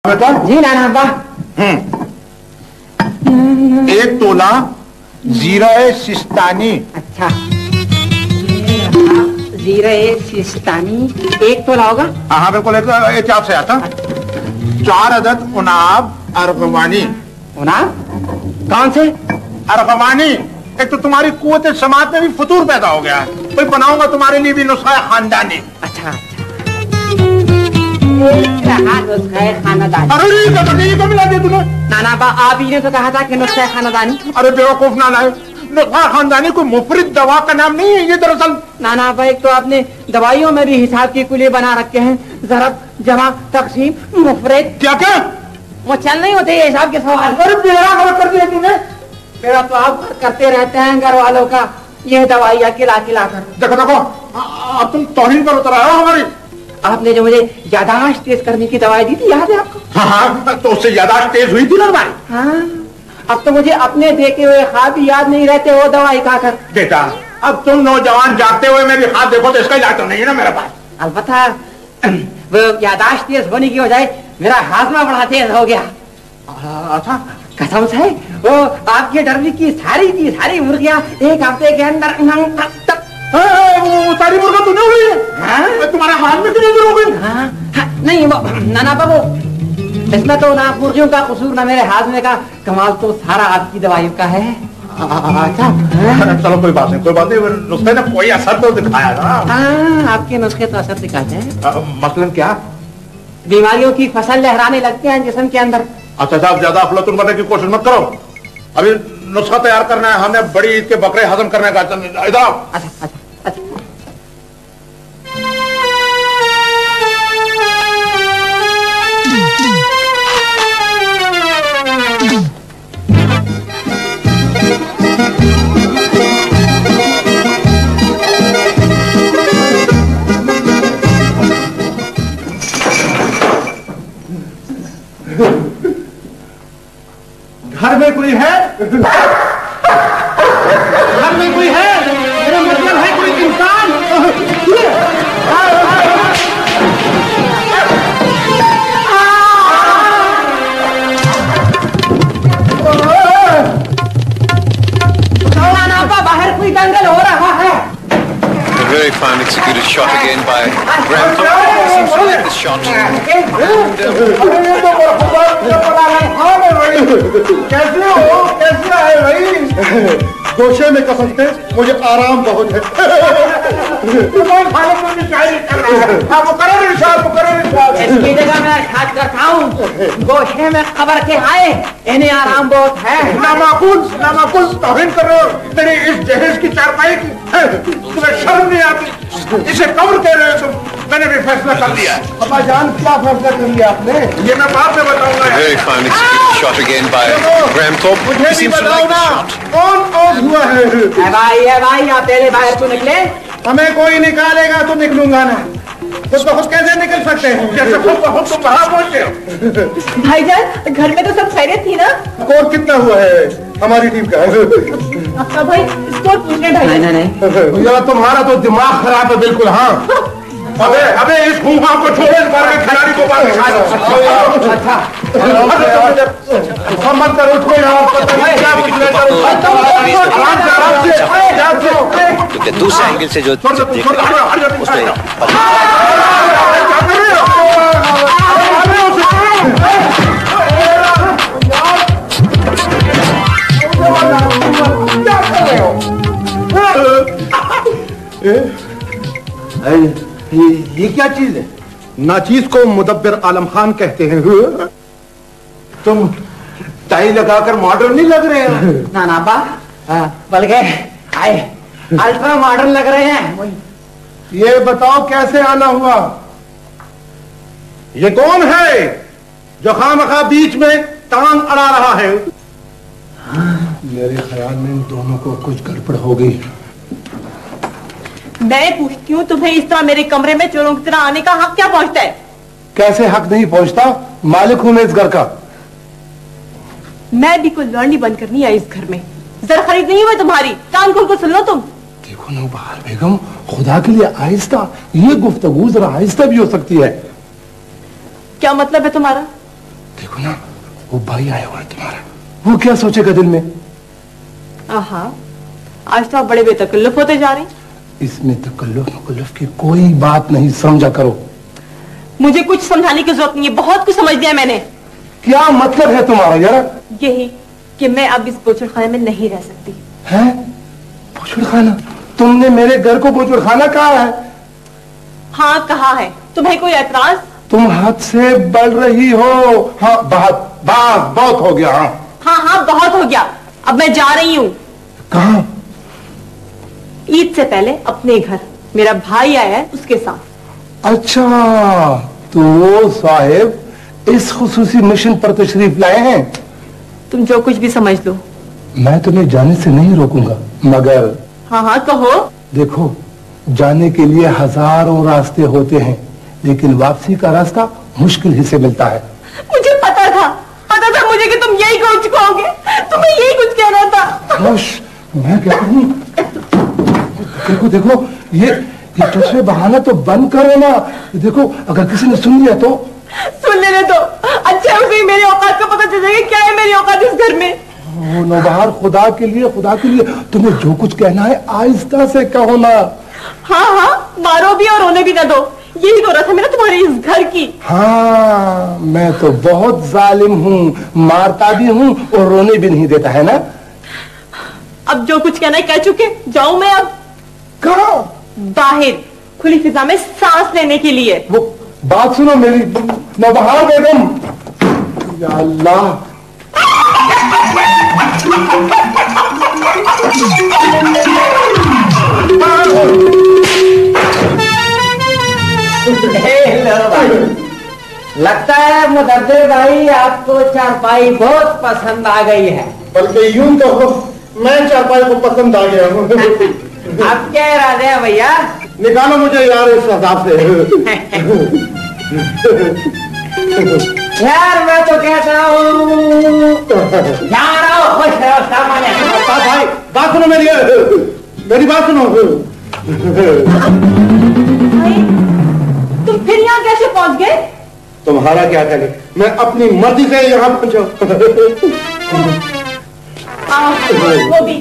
बेटा जी नाना अब्बा। 1 तोला जीरा सिस्तानी। अच्छा, जीरा सिस्तानी 1 तोला होगा। हाँ बिल्कुल, एक चाप से आता। 4 अदद उनाब अरगवानी। उनाब कौन से? अरगवानी। एक तो तुम्हारी कुव्वत समात में भी फतूर पैदा हो गया है, तो बनाऊंगा तुम्हारे लिए भी नुस्खा खानदानी। अच्छा अच्छा, खानदानी। अरे ये मिला दिया तूने। नाना अब्बा, आप ही ने तो कहा था कि नुस्खा खानदानी। अरे बेवकूफ नाना है, नुस्खा खानदानी कोई मुफरिद दवा का नाम नहीं है ये दरअसल। नाना अब्बा, एक तो आपने दवाइयों में भी हिसाब की कुलिये बना रखे हैं, ज़रब जमा तकसीम मुफरिद। क्या क्या वो चल नहीं होते ये हिसाब के सवाल। अरे बेड़ा गलत कर दिया तूने। मेरा तो आप करते रहते हैं घर वालों का ये दवाइयाँ खिला खिला कर। देखो देखो, अब तुम तौहीन पर उतर आए हो हमारी। आपने जो मुझे यादाश्त तेज करने की दवाई दी थी, याद है आपको? हाँ, तो उससे यादाश्त तेज हुई थी ना हमारी। हाँ, अब तो मुझे अपने देखे हुए ख्वाब भी याद नहीं रहते वो दवाई खाकर। बेटा, अब तुम नौजवान जागते हुए मेरी ख्वाब देखो तो इसका इलाज तो नहीं है ना मेरे पास। अलबत्ता वो यादाश्त तेज होने की बजाय मेरा हाजमा बड़ा तेज हो गया। अच्छा, कसम से वो आपके डरने की सारी मुर्गियां 1 हफ्ते के अंदर वो सारी मुर्गा तूने उड़ी है? हाँ? तुम्हारे हाथ में कितनी देर हो गई? हाँ, नहीं वो नाना बाबू, इसमें तो ना मुर्गियों का कसूर ना मेरे हाथ में का कमाल, तो सारा आपकी दवाइयों का है। अच्छा, चलो कोई बात नहीं, नुस्खे ने कोई असर तो दिखाया ना। हाँ, आपके नुस्खे तो असर दिखाते हैं। मसलन क्या? बीमारियों की फसल लहराने लगते हैं जिस्म के अंदर। अच्छा साहब, ज्यादा अफलातुन बनने की कोशिश मत करो। अभी नुस्खा तैयार करना है, हमें बड़ी ईद के बकरे हजम करने का। इधर आओ। अच्छा अच्छा अच्छा, घर में कोई है? घर में कोई है? मेरा मतलब है कोई इंसान। बाहर कोई दंगल हो रहा है। A very fine executed shot again by Graham Thorpe. Seems to like this shot. कैसे है भाई? गोशे में कसमते मुझे आराम बहुत है। इसकी जगह मैं खाद करता हूँ, गोशे में खबर के आए, इन्हें आराम बहुत है। नामाकुल तौहीन कर रहे हो तेरी इस जहेज की चारपाई की। तुम्हें शर्म नहीं आती? इसे कब्र कह रहे हो तुम। मैंने भी फैसला कर लिया है। अब्बा जान, क्या फैसला कर लिया आपने? ये मैं बाद में बताऊंगा। Very fine executed shot again by Graham Thorpe. He seems to like this shot. कौन आउट हुआ है? भाई आप पहले बाहर तो निकले। हमें कोई निकालेगा तो निकलूंगा ना। तो खुद कैसे निकल सकते हैं? जैसे खुद तुम बाहर पहुंचे हो। भाईजान, घर में तो सब खैरियत थी ना? स्कोर कितना हुआ है हमारी टीम का? भाई स्कोर पूछने नहीं यार, तुम्हारा तो दिमाग खराब है बिल्कुल। हाँ, अबे इस खूंखार को छोड़ो, इस बार के खिलाड़ी को बाहर निकालो। अच्छा, मत करो, उठो यहाँ। क्योंकि दूसरे एंगल से जो देख रहे हैं उसमें ये क्या चीज है? नाचीज को मुदब्बिर आलम खान कहते हैं। तुम टाई लगाकर मॉडर्न नहीं लग रहे हो? ना बा, बल्कि आए अल्ट्रा मॉडर्न लग रहे हैं। ये बताओ कैसे आना हुआ? ये कौन है जो खामखा बीच में टांग अड़ा रहा है? मेरे ख्याल में इन दोनों को कुछ गड़बड़ हो गई। मैं पूछती हूँ, तुम्हें इस तरह मेरे कमरे में चोरों की तरह आने का हक क्या पहुँचता है? कैसे हक नहीं पहुंचता? मालिक हूं मैं इस घर का। मैं भी कोई लड़नी बंद करनी आई इस घर में। जरा खरीद नहीं हुआ तुम्हारी, कान खोल कर सुन लो तुम। देखो नौबहार बेगम, खुदा के लिए आहिस्ता, ये गुफ्तगू जरा आहिस्ता भी हो सकती है। क्या मतलब है तुम्हारा? देखो ना, वो भाई आया हुआ है तुम्हारा, वो क्या सोचेगा दिल में? आहा, आज तो आप बड़े बेतकल्लुफ होते जा रहे हैं। इसमें तकल्लुफ की कोई बात नहीं, समझा करो। मुझे कुछ समझाने की जरूरत नहीं है, बहुत कुछ समझ लिया मैंने। क्या मतलब है तुम्हारा यार? यही कि मैं अब इस बोचड़खाने में नहीं रह सकती। है? बोचड़खाना? तुमने मेरे घर को बोचड़खाना कहा है? हाँ कहा है। तुम्हें कोई एतराज? तुम हद से बढ़ रही हो। हाँ बहुत हो गया। हाँ बहुत हो गया। अब मैं जा रही हूँ। कहाँ? ईद से पहले अपने घर। मेरा भाई आया है, उसके साथ। अच्छा, तो वो साहिब इस खुसूसी मिशन पर तशरीफ लाए हैं। तुम जो कुछ भी समझ लो। मैं तुम्हें जाने से नहीं रोकूंगा, मगर हाँ कहो। देखो, जाने के लिए हजारों रास्ते होते हैं, लेकिन वापसी का रास्ता मुश्किल ही से मिलता है। मुझे पता था मुझे कि तुम यही कुछ कहोगे। तुम्हें यही कुछ कहना था। मैं क्या कहूँ? देखो ये चश्मे बहाना तो बंद करो ना। देखो, अगर किसी ने सुन लिया तो? सुन लेने दो। अच्छा, उसे मेरी औकात का पता चल जाएगा। क्या है मेरी औकात इस घर में? नौबहार, खुदा के लिए तुम्हें जो कुछ कहना है आहिस्ता से कहो ना। हाँ, मारो भी और रोने भी ना दो। यही तो रस्म है ना तुम्हारे इस घर की। हाँ, मैं तो बहुत जालिम हूँ, मारता भी हूँ और रोने भी नहीं देता, है ना? अब जो कुछ कहना है कह चुके। जाऊं मैं अब? कहाँ? बाहर खुली फिजा में सांस लेने के लिए। वो बात सुनो मेरी नौबहार बेगम। या अल्लाह, लगता है मुदब्बिर भाई आपको चारपाई बहुत पसंद आ गई है। बल्कि यूं तो मैं चारपाई को पसंद आ गया हूँ। अब क्या इरादे है भैया? निकालो मुझे यार इस हिसाब से। यार मैं तो कहता हूँ खुश रहो, सामान भाई बात सुनो मेरी बात सुनो। भाई, तुम फिर यहाँ कैसे पहुंच गए? तुम्हारा क्या करे, मैं अपनी मर्जी से यहाँ पहुंचा। वो भी।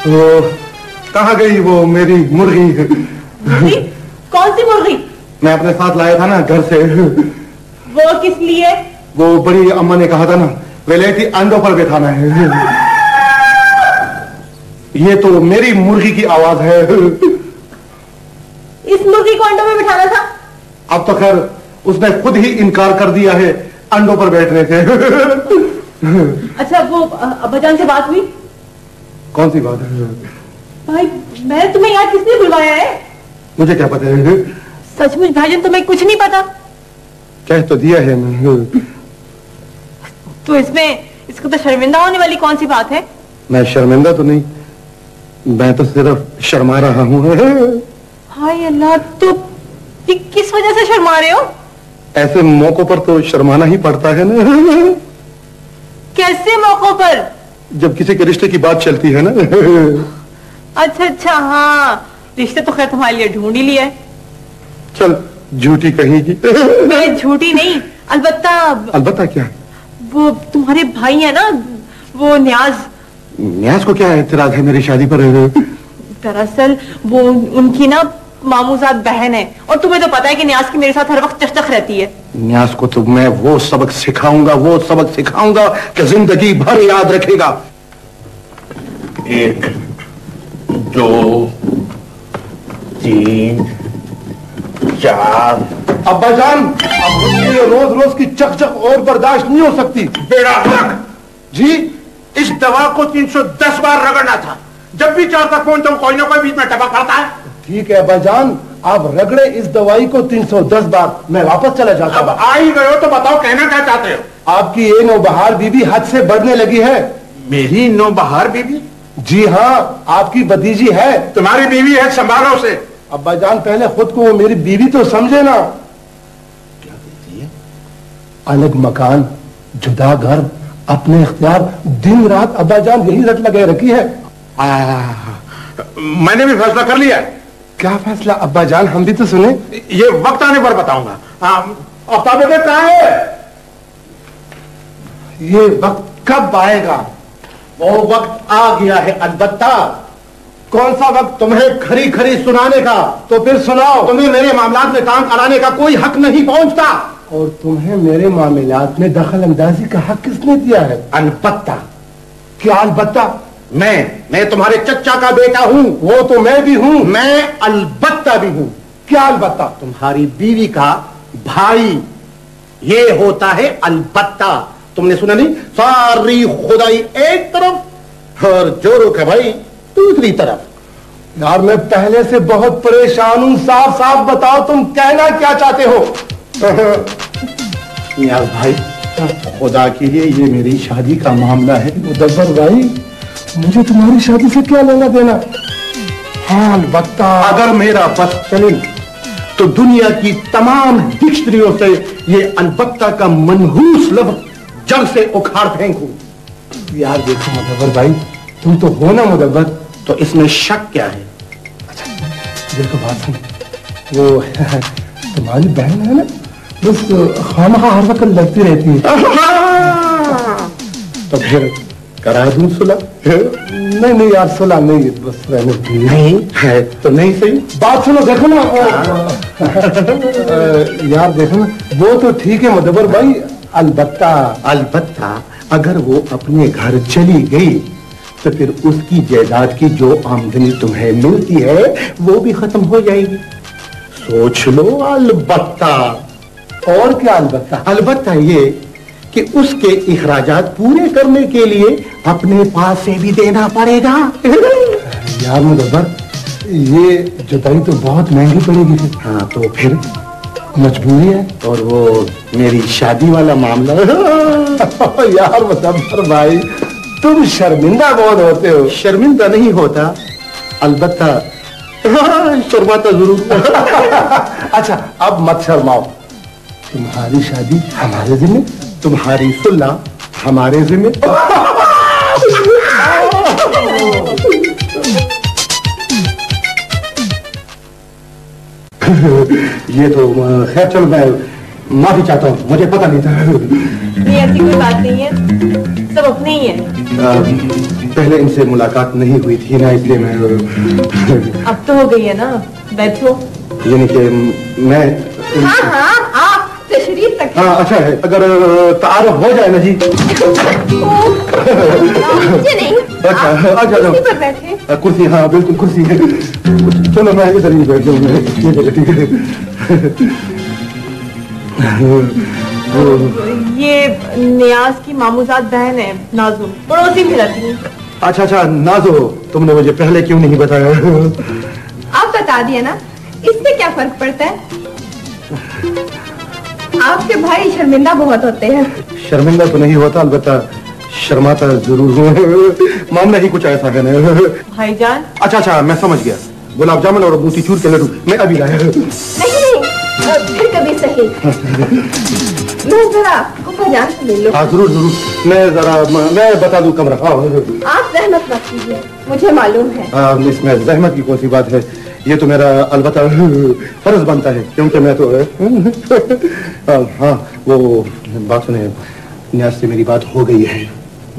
वो कहाँ गई वो मेरी मुर्गी? कौन सी मुर्गी? मैं अपने साथ लाया था ना घर से। वो किस लिए? वो बड़ी अम्मा ने कहा था ना, वैलेटी अंडों पर बैठाना है। ये तो मेरी मुर्गी की आवाज है। इस मुर्गी को अंडों में बिठाना था? अब तो खैर उसने खुद ही इनकार कर दिया है अंडों पर बैठने से। अच्छा, वो अब्बाजान से बात हुई? कौन सी बात है? भाई, मैं तुम्हें यहाँ किसने बुलवाया है? मुझे क्या पता है? सचमुच भाईजान, तुम्हें कुछ नहीं पता? कह तो दिया है। तो इसको तो शर्मिंदा होने वाली कौन सी बात है? मैं शर्मिंदा तो नहीं, मैं तो सिर्फ शर्मा रहा हूँ। हाय अल्लाह, तो किस वजह से शर्मा रहे हो? ऐसे मौकों पर तो शर्माना ही पड़ता है ना। कैसे मौकों पर? जब किसी के रिश्ते की बात चलती है ना। अच्छा, हाँ, रिश्ते तो खैर तुम्हारे लिए ढूंढ ही लिया है। चल, झूठी कहेगी। मैं झूठी नहीं, अलबत्ता क्या? वो तुम्हारे भाई है ना, वो न्याज को क्या एतराज है मेरी शादी पर? दरअसल वो उनकी ना मामूजात बहन है, और तुम्हें तो पता है कि न्याज की मेरे साथ हर वक्त चकचक रहती है। न्याज को तो मैं वो सबक सिखाऊंगा कि जिंदगी भर याद रखेगा। 1 2 3 4। अब्बाजान, अब मुझे रोज की चकचक और बर्दाश्त नहीं हो सकती। बेड़ा तक जी, इस दवा को 310 बार रगड़ना था। जब भी चाहता फोन तो कोई ना कोई बीच में टपक पड़ता है। ठीक है अब्बाजान, आप रगड़े इस दवाई को 310 बार, मैं वापस चला जाता हूँ। अब आ ही गए हो तो बताओ कहना क्या चाहते हो? आपकी ये नौबहार बीबी हद से बढ़ने लगी है। मेरी नौबहार बीबी? जी हाँ, आपकी भतीजी है। तुम्हारी बीवी है, संभालो उसे। अब्बाजान, पहले खुद को वो मेरी बीवी तो समझे ना। क्या कहती है? अलग मकान, जुदा घर, अपने इख्तियार, दिन रात अब्बाजान यही रट लगे रखी है। मैंने भी फैसला कर लिया है। क्या फैसला अब्बा जान, हम भी तो सुने। ये वक्त आने पर बताऊंगा। आफ्ताब बेटे कहाँ है? ये वक्त कब आएगा? वो वक्त आ गया है अलबत्ता। कौन सा वक्त? तुम्हें खरी खरी सुनाने का। तो फिर सुनाओ। तुम्हें मेरे मामलात में काम कराने का कोई हक नहीं पहुंचता। और तुम्हें मेरे मामलात में दखल अंदाजी का हक किसने दिया है? अलबत्ता। क्या अलबत्ता? मैं तुम्हारे चचा का बेटा हूँ। वो तो मैं भी हूँ। मैं अलबत्ता भी हूँ। क्या अलबत्ता? तुम्हारी बीवी का भाई, ये होता है अलबत्ता। तुमने सुना नहीं? सारी खुदाई एक तरफ और जो रुख है भाई दूसरी तरफ। यार मैं पहले से बहुत परेशान हूँ, साफ साफ बताओ तुम कहना क्या चाहते हो? यार भाई खुदा के लिए ये मेरी शादी का मामला है। मुदब्बर भाई, मुझे तुम्हारी शादी से क्या लेना देना? हाँ अलबत्ता। अगर मेरा बस चले तो दुनिया की तमाम डिक्शनरियों से ये अलबत्ता का मनहूस लफ्ज जड़ से उखाड़ फेंकूं। यार देखो मुदब्बर भाई, तुम तो हो ना मुदब्बर, तो इसमें शक क्या है? देखो बात सुन, वो तुम्हारी बहन है ना, बस खामखा हर वक्त लगती रहती है। तो फिर करा दूं सुलह? नहीं यार सुलह नहीं, बस रहने दीजिए। नहीं है तो नहीं सही। बात सुनो, देखो ना यार देखो ना, वो तो ठीक है मुदब्बर भाई, अलबत्ता अगर वो अपने घर चली गई तो फिर उसकी जायदाद की जो आमदनी तुम्हें मिलती है वो भी खत्म हो जाएगी। सोच लो अलबत्ता। और क्या अलबत्ता? अलबत्ता ये कि उसके इखराजात पूरे करने के लिए अपने पास से भी देना पड़ेगा। यार मुदब्बर, ये जुदाई तो बहुत महंगी पड़ेगी फिर। हाँ तो फिर मजबूरी है। और वो मेरी शादी वाला मामला। यार मुदब्बर भाई, तुम शर्मिंदा बहुत होते हो। शर्मिंदा नहीं होता, अलबत्ता शर्माता जरूर। अच्छा अब मत शर्माओ, तुम्हारी शादी हमारे जिम्मे, तुम्हारी सुलह हमारे जिम्मे। ये तो खैर चलो, मैं माफी चाहता हूँ, मुझे पता नहीं था। नहीं ऐसी कोई बात नहीं है, सब अपने ही है। पहले इनसे मुलाकात नहीं हुई थी ना, इसलिए मैं अब तो हो गई है ना, बैठो। यानी कि मैं हाँ आप तशरीफ तक। हाँ अच्छा है, अगर तारुफ हो जाए ना जी। नहीं अच्छा अच्छा कुर्सी पर बैठे। कुर्सी, हाँ बिल्कुल कुर्सी है। चलो मैं इधर ही बैठ जाऊँ, ये जगह ठीक है। ये नियाज की मामूजात बहन है नाजो, पड़ोसी में रहती है। अच्छा नाजो, तुमने मुझे पहले क्यों नहीं बताया? आप बता दिया ना, इससे क्या फर्क पड़ता है? आपके भाई शर्मिंदा बहुत होते हैं। शर्मिंदा तो नहीं होता, अलबत्ता शर्माता जरूर हूँ। मामला ही कुछ ऐसा है ना। भाईजान। अच्छा मैं समझ गया, गुलाब जामुन और मोतीचूर के लड्डू मैं अभी लाया। नहीं फिर कभी सही। मैं जरा जान से ले लो। हाँ जरूर, मैं बता दूं कमरा। आप जहमत मत कीजिए, मुझे मालूम है। इसमें जहमत की कौन सी बात है, ये तो मेरा अलबत्ता फर्ज बनता है, क्योंकि मैं तो हाँ वो बात सुने, नियाज से मेरी बात हो गई है।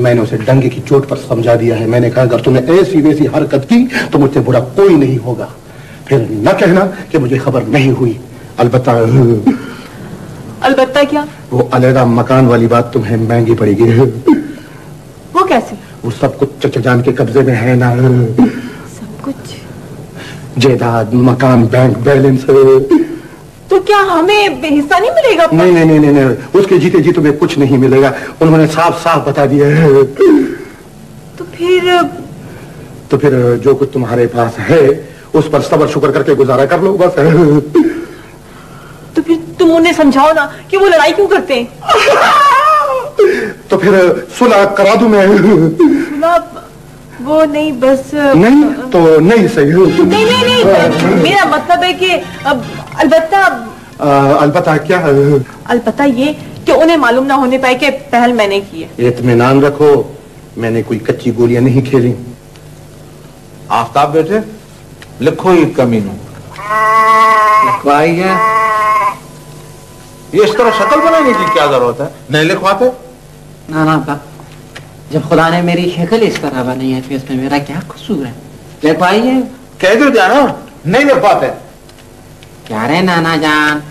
मैंने उसे डंगे की चोट पर समझा दिया है। मैंने कहा अगर तूने ऐसी वैसी हरकत की तो मुझसे बुरा कोई नहीं होगा, फिर न कहना कि मुझे खबर नहीं हुई। अलबत्ता क्या? वो अलहदा मकान वाली बात तुम्हें महंगी पड़ेगी। वो कैसे? वो सब कुछ चचा जान के कब्जे में है ना। सब कुछ? जायदाद, मकान, बैंक बैलेंस। तो क्या हमें हिस्सा नहीं मिलेगा? नहीं, उसके जीते जी तुम्हें कुछ नहीं मिलेगा, उन्होंने साफ साफ बता दिया है। तो फिर जो कुछ तुम्हारे पास है उस पर सब्र शुक्र करके गुजारा कर लो बस। तो फिर तुम उन्हें समझाओ ना कि वो लड़ाई क्यों करते हैं। तो फिर सुलह करा दूं मैं। सुलह? वो नहीं, बस नहीं तो नहीं सही। नहीं मेरा मतलब है कि अलबत्ता क्या? अलबत्ता ये कि उन्हें मालूम ना होने पाए कि पहल मैंने की है। इत्मीनान रखो, मैंने कोई कच्ची गोलियां नहीं खेली। आफ्ताब बेटे लिखो ये कमीनों। लिखवाई है। ये इस तरह शक्ल बनाने की क्या जरूरत है? नहीं लिखवाते? नाना बाप, जब खुदा ने मेरी शक्ल इस तरह बनाई है तो इसमें मेरा क्या कसूर है? लिखवाई है। कह दो जाना, नहीं लिखवाते। क्या रे नाना जान,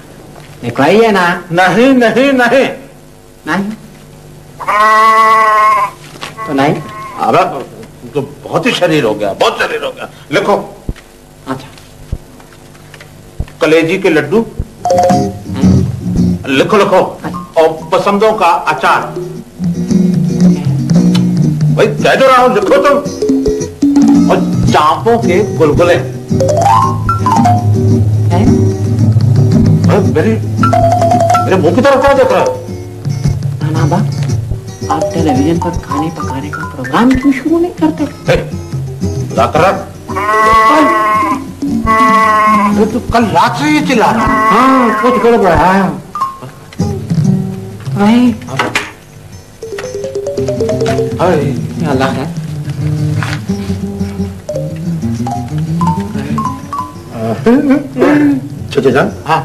लिखवाई है ना? नहीं नहीं नहीं नहीं तो नहीं। अब तो बहुत ही शरीर हो गया, बहुत शरीर हो गया। लिखो। अच्छा, कलेजी के लड्डू लिखो लिखो, और पसंदों का अचार। भाई कह दो रहा हूं, लिखो तुम। और चांपों के गुलगुले। मेरे मुंह की तरफ क्या देख रहा है? नाना बा, आप टेलीविजन पर खाने पकाने का प्रोग्राम क्यों शुरू नहीं करते? तो कल रात से ये चिल्ला रहा है। हाँ, कुछ गड़बड़ है। अल्लाह है। चाचा जान, हाँ,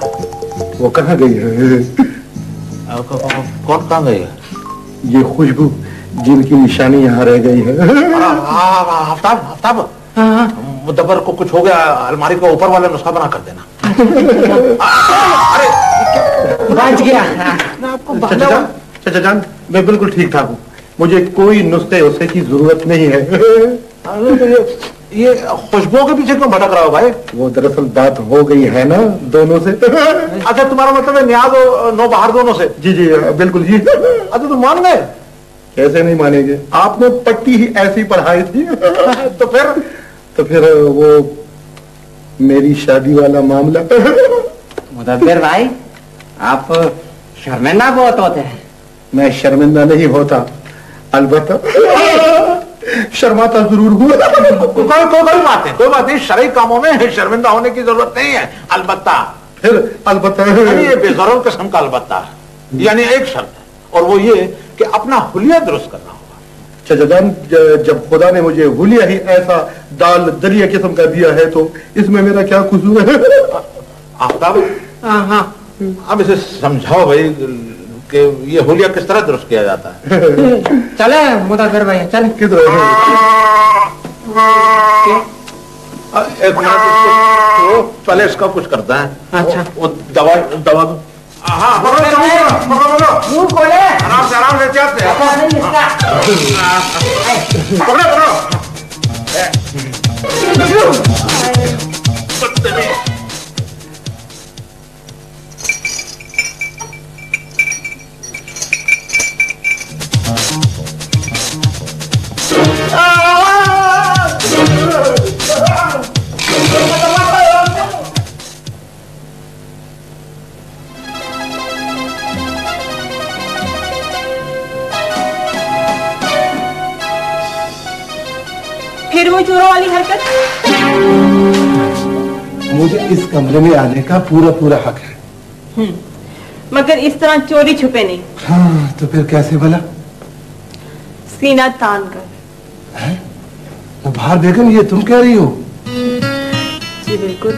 वो कहाँ गई है? कौन कहाँ गई है? ये खुशबू जिनकी निशानी यहाँ रह गई है। आफ्ताब, आफ्ताब, मुदब्बर को कुछ हो गया, अलमारी को ऊपर वाला नुस्खा बना कर देना। अरे बच गया। चाचा जान, मैं बिल्कुल ठीक ठाक हूँ, मुझे कोई नुस्खे उससे की जरूरत नहीं है। ये खुशबुओं के पीछे क्यों भटक रहा हो भाई? वो दरअसल बात हो गई है ना दोनों से। अच्छा, तुम्हारा मतलब है नियाज और नौ बहार दोनों से? जी जी बिल्कुल जी। अच्छा, तुम मान गए? कैसे नहीं मानेंगे, आपने पट्टी ही ऐसी पढ़ाई थी। तो फिर वो मेरी शादी वाला मामला। मुदब्बिर भाई, आप शर्मिंदा बहुत होते हैं। मैं शर्मिंदा नहीं होता, अलबत्ता शर्माता जरूर हुआ। कोई बात नहीं, शरई कामों में शर्मिंदा होने की जरूरत नहीं है। अलबत्ता, फिर अलबत्ता ये बेजरूर किस्म का अलबत्ता है, यानी एक शर्त है, और वो ये कि अपना हुलिया दुरुस्त करना होगा। चाचा जान, जब खुदा ने मुझे हुलिया ही ऐसा दाल दरिया किस्म का दिया है तो इसमें मेरा क्या कसूर है? आफ्ताब, हाँ, अब इसे समझाओ भाई कि ये हुलिया किस तरह दुरुस्त किया जाता है। चले मुदब्बिर भाई, चले। किधर है? एक मिनट, इसको पहले इसका कुछ करता है। अच्छा, वो दवा दवा दो। हाँ, पकड़ो, मुंह खोले। आराम से चाहते हैं। पकड़ो। फिर वो चोरों वाली हरकत। मुझे इस कमरे में आने का पूरा हक है। मगर इस तरह चोरी छुपे नहीं। हाँ, तो फिर कैसे भला? सीना तान कर। बाहर बेगम, ये तुम कह रही हो? जी बिल्कुल।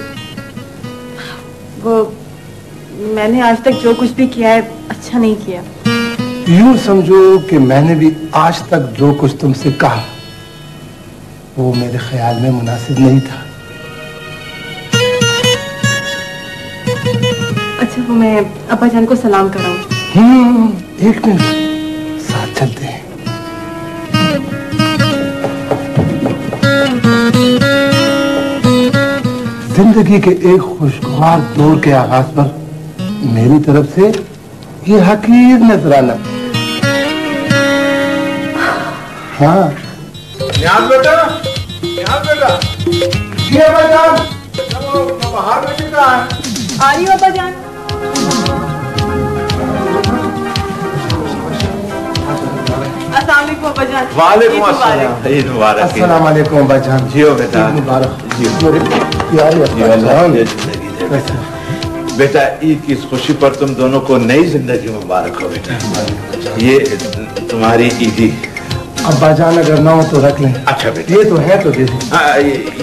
वो मैंने आज तक जो कुछ भी किया है अच्छा नहीं किया। यूं समझो कि मैंने भी आज तक जो कुछ तुमसे कहा वो मेरे ख्याल में मुनासिब नहीं था। अच्छा, वो मैं अब्बा जान को सलाम कराऊं? एक मिनट, साथ चलते हैं। जिंदगी के एक खुशगवार दौर के आगाज पर मेरी तरफ से ये हकीर नजराना। हाँ, नियाज बेटा, ये भाईजान, बाहर में दिख रहा है। आ रही हो अब्बा जान? अस्सलाम वालेकुम अब्बा जान। वालेकुम अस्सलाम, ईद मुबारक। अस्सलाम वालेकुम अब्बा जान। जियो बेटा, ईद मुबारक। जियो। मेरे प्यारे अब्बा जान। बेटा, ईद की इस खुशी पर तुम दोनों को नई जिंदगी मुबारक हो बेटा। ये तुम्हारी ईदी। अब्बा जान अगर ना हो तो रख लें। अच्छा बेटा, ये तो है तो दे दो।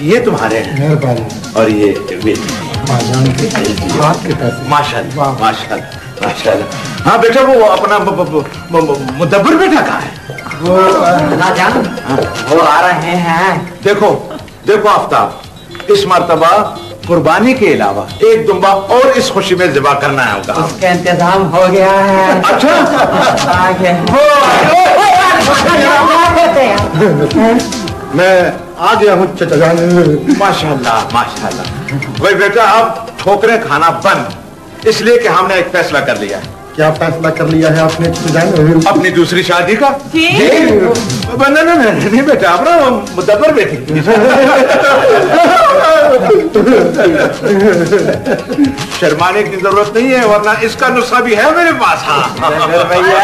ये तुम्हारे हैं, मेहरबानी। और ये बेटी। माशाल्लाह माशाल्लाह माशाल्लाह। हाँ बेटा, वो अपना मुदब्बिर बेटा कहाँ है? वो ना जान, वो आ रहे हैं। देखो देखो आफ्ताब, इस मर्तबा कुर्बानी के अलावा एक दुम्बा और इस खुशी में ज़िबा करना है होगा। उसका इंतजाम हो गया है। अच्छा आगे मैं आ गया हूँ चचा जान। माशाल्लाह माशाल्लाह। वही बेटा, अब ठोकरें खाना बंद, इसलिए कि हमने एक फैसला कर लिया है। क्या फैसला कर लिया है आपने चचा जान? अपनी दूसरी शादी का। नहीं बेटा, अपना मुदब्बिर बेटी। शर्माने की जरूरत नहीं है, वरना इसका नुस्खा भी है मेरे पास। हाँ भैया,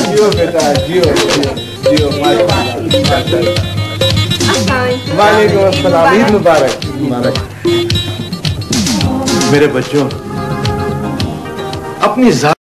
जियो बेटा, जियो जियो। वालेकुम अस्सलाम, ईद मुबारक मुबारक। मेरे बच्चों, अपनी